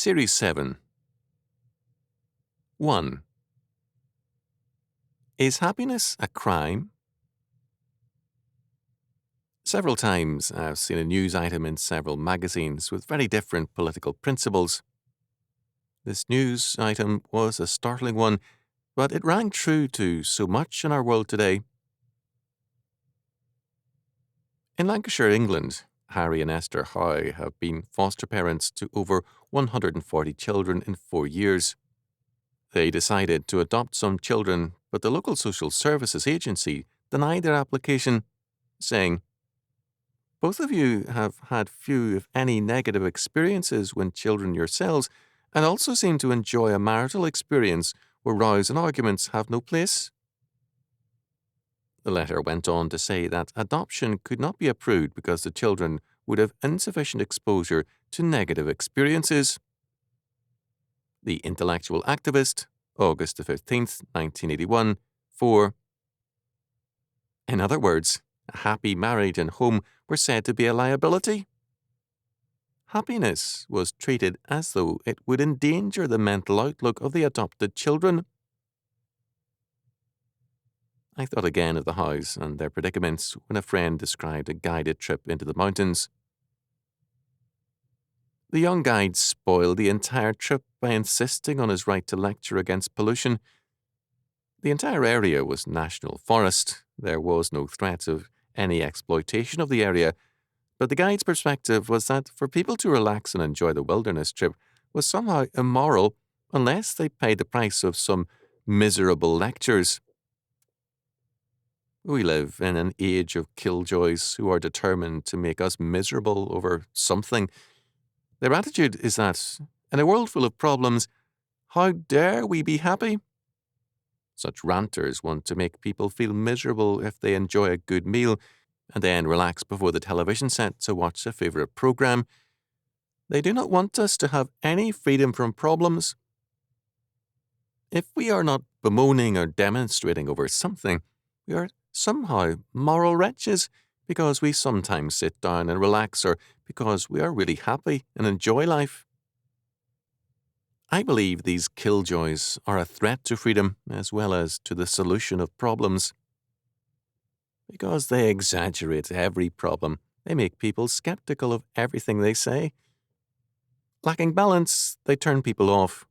Series 7. 1. Is happiness a crime? Several times I've seen a news item in several magazines with very different political principles. This news item was a startling one, but it rang true to so much in our world today. In Lancashire, England, Harry and Esther Howe have been foster parents to over 140 children in 4 years. They decided to adopt some children, but the local social services agency denied their application, saying, "Both of you have had few, if any, negative experiences when children yourselves, and also seem to enjoy a marital experience where rows and arguments have no place." The letter went on to say that adoption could not be approved because the children would have insufficient exposure to negative experiences. The intellectual activist, August 15th, 1981, 4. In other words, a happy marriage and home were said to be a liability. Happiness was treated as though it would endanger the mental outlook of the adopted children. I thought again of the Howes and their predicaments when a friend described a guided trip into the mountains. The young guide spoiled the entire trip by insisting on his right to lecture against pollution. The entire area was national forest. There was no threat of any exploitation of the area, but the guide's perspective was that for people to relax and enjoy the wilderness trip was somehow immoral unless they paid the price of some miserable lectures. We live in an age of killjoys who are determined to make us miserable over something. Their attitude is that, in a world full of problems, how dare we be happy? Such ranters want to make people feel miserable if they enjoy a good meal and then relax before the television set to watch a favourite programme. They do not want us to have any freedom from problems. If we are not bemoaning or demonstrating over something, we are somehow moral wretches because we sometimes sit down and relax or because we are really happy and enjoy life. I believe these killjoys are a threat to freedom as well as to the solution of problems. Because they exaggerate every problem, they make people skeptical of everything they say. Lacking balance, they turn people off.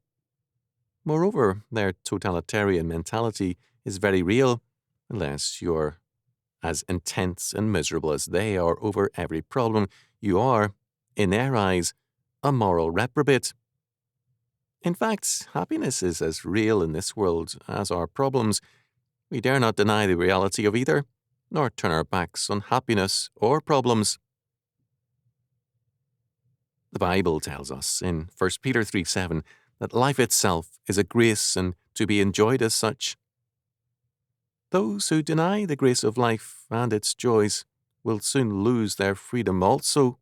Moreover, their totalitarian mentality is very real, unless you're as intense and miserable as they are over every problem. You are, in their eyes, a moral reprobate. In fact, happiness is as real in this world as our problems. We dare not deny the reality of either, nor turn our backs on happiness or problems. The Bible tells us in 1 Peter 3:7 that life itself is a grace and to be enjoyed as such. Those who deny the grace of life and its joys will soon lose their freedom also.